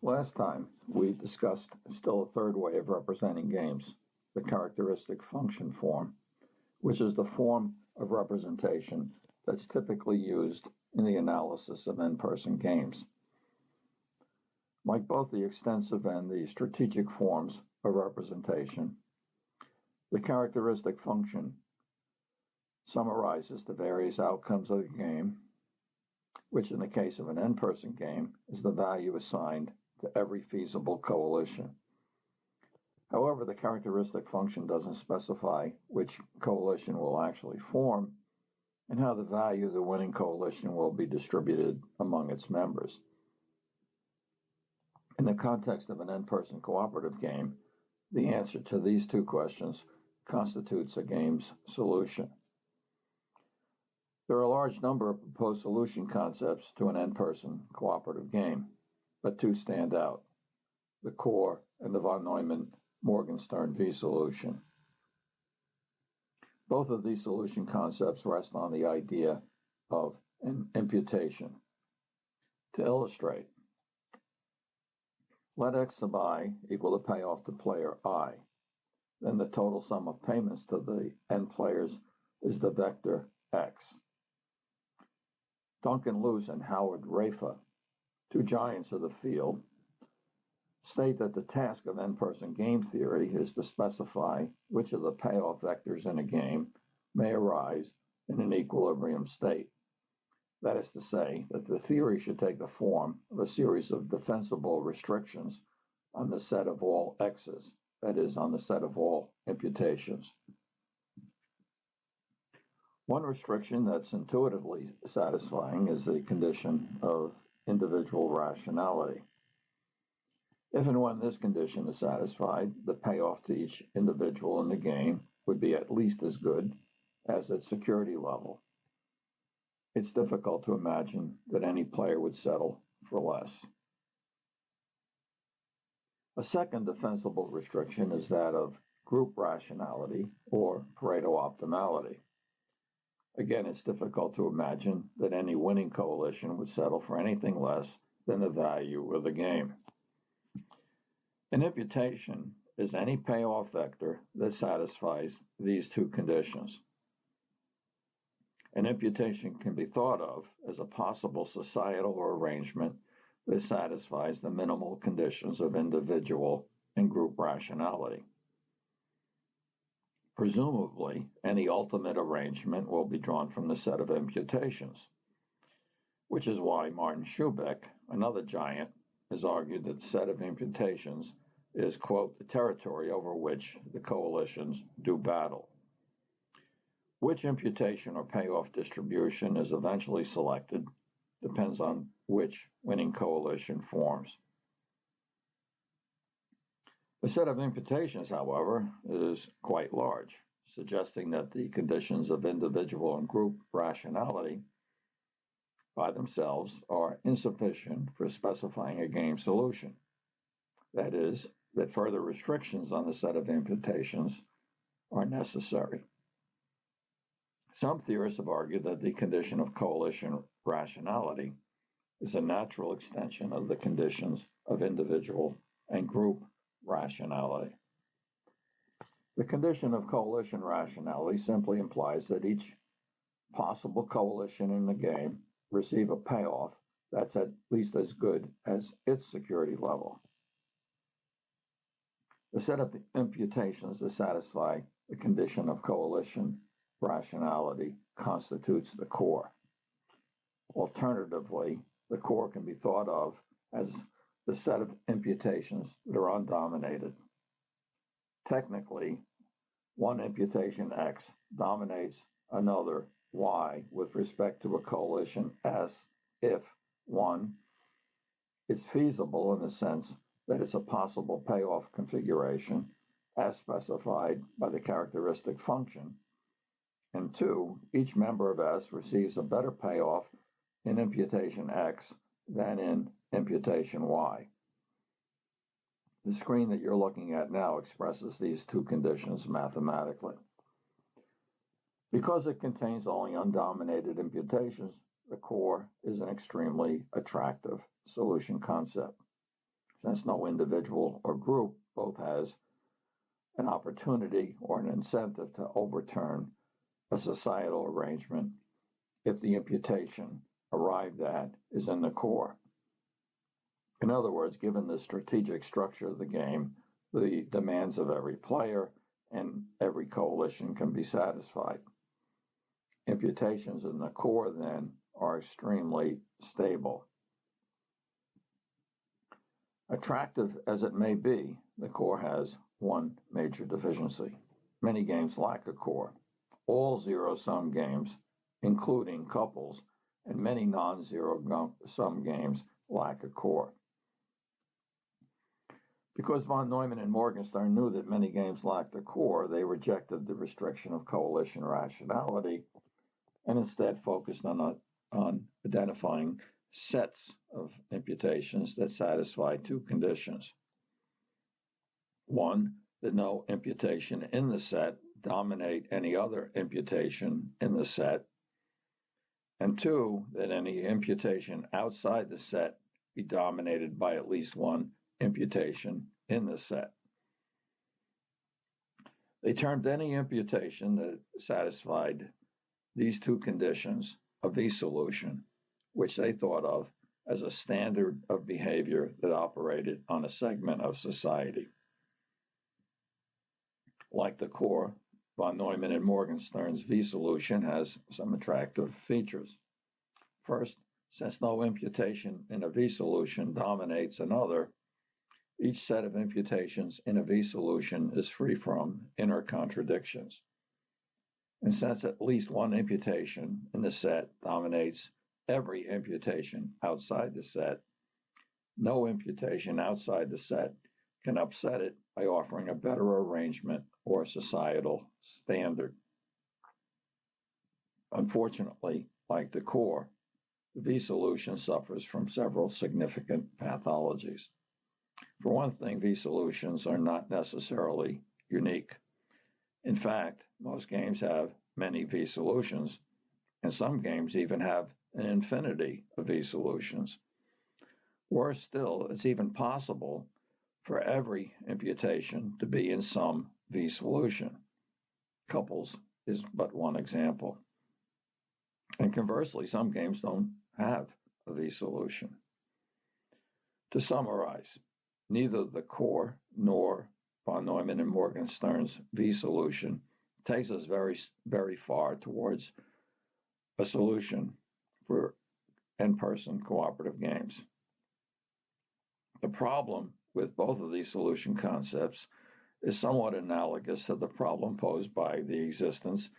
Last time, we discussed still a third way of representing games, the characteristic function form, which is the form of representation that's typically used in the analysis of in-person games. Like both the extensive and the strategic forms of representation, the characteristic function summarizes the various outcomes of the game, which in the case of an in-person game is the value assigned to every feasible coalition. However, the characteristic function doesn't specify which coalition will actually form and how the value of the winning coalition will be distributed among its members. In the context of an in-person cooperative game, the answer to these two questions constitutes a game's solution. There are a large number of proposed solution concepts to an in-person cooperative game, but two stand out, the core and the von Neumann-Morgenstern V solution. Both of these solution concepts rest on the idea of an imputation. To illustrate, let X sub I equal the payoff to player I. Then the total sum of payments to the n players is the vector X. Duncan Luce and Howard Rafa, two giants of the field, state that the task of in-person game theory is to specify which of the payoff vectors in a game may arise in an equilibrium state. That is to say, that the theory should take the form of a series of defensible restrictions on the set of all x's, that is, on the set of all imputations. One restriction that's intuitively satisfying is the condition of individual rationality. If and when this condition is satisfied, the payoff to each individual in the game would be at least as good as its security level. It's difficult to imagine that any player would settle for less. A second defensible restriction is that of group rationality or Pareto optimality. Again, it's difficult to imagine that any winning coalition would settle for anything less than the value of the game. An imputation is any payoff vector that satisfies these two conditions. An imputation can be thought of as a possible societal arrangement that satisfies the minimal conditions of individual and group rationality. Presumably, any ultimate arrangement will be drawn from the set of imputations, which is why Martin Schubeck, another giant, has argued that the set of imputations is, quote, the territory over which the coalitions do battle. Which imputation or payoff distribution is eventually selected depends on which winning coalition forms. The set of imputations, however, is quite large, suggesting that the conditions of individual and group rationality by themselves are insufficient for specifying a game solution. That is, that further restrictions on the set of imputations are necessary. Some theorists have argued that the condition of coalition rationality is a natural extension of the conditions of individual and group rationality. The condition of coalition rationality simply implies that each possible coalition in the game receive a payoff that's at least as good as its security level. The set of imputations to satisfy the condition of coalition rationality constitutes the core. Alternatively, the core can be thought of as the set of imputations that are undominated. Technically, one imputation X dominates another Y with respect to a coalition S if, 1, it's feasible in the sense that it's a possible payoff configuration as specified by the characteristic function, and 2, each member of S receives a better payoff in imputation X than in imputation Y. The screen that you're looking at now expresses these two conditions mathematically. Because it contains only undominated imputations, the core is an extremely attractive solution concept. since no individual or group both has an opportunity or an incentive to overturn a societal arrangement if the imputation arrived at is in the core. In other words, given the strategic structure of the game, the demands of every player and every coalition can be satisfied. Imputations in the core, then, are extremely stable. Attractive as it may be, the core has one major deficiency. Many games lack a core. All zero-sum games, including couples, and many non-zero-sum games lack a core. Because von Neumann and Morgenstern knew that many games lacked a core, they rejected the restriction of coalition rationality and instead focused on identifying sets of imputations that satisfy two conditions. One, that no imputation in the set dominate any other imputation in the set, and two, that any imputation outside the set be dominated by at least one imputation in the set. They termed any imputation that satisfied these two conditions a V-solution, which they thought of as a standard of behavior that operated on a segment of society. Like the core, von Neumann and Morgenstern's V-solution has some attractive features. First, since no imputation in a V-solution dominates another, each set of imputations in a V-solution is free from inner contradictions. And since at least one imputation in the set dominates every imputation outside the set, no imputation outside the set can upset it by offering a better arrangement or societal standard. Unfortunately, like the core, the V-solution suffers from several significant pathologies. For one thing, V-solutions are not necessarily unique. In fact, most games have many V-solutions, and some games even have an infinity of V-solutions. Worse still, it's even possible for every imputation to be in some V-solution. Couples is but one example. And conversely, some games don't have a V-solution. To summarize, neither the core nor von Neumann and Morgenstern's V-solution takes us very, very far towards a solution for in-person cooperative games. The problem with both of these solution concepts is somewhat analogous to the problem posed by the existence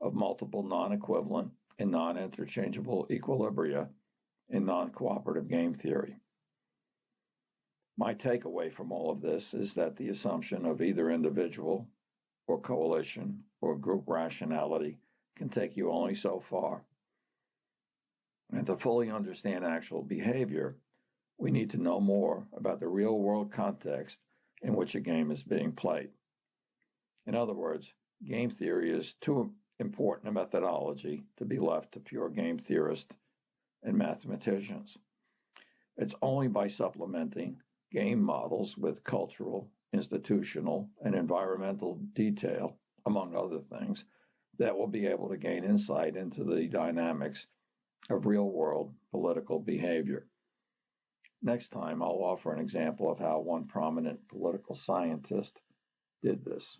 of multiple non-equivalent and non-interchangeable equilibria in non-cooperative game theory. My takeaway from all of this is that the assumption of either individual or coalition or group rationality can take you only so far. And to fully understand actual behavior, we need to know more about the real-world context in which a game is being played. In other words, game theory is too important a methodology to be left to pure game theorists and mathematicians. It's only by supplementing game models with cultural, institutional, and environmental detail, among other things, that we'll be able to gain insight into the dynamics of real-world political behavior. Next time, I'll offer an example of how one prominent political scientist did this.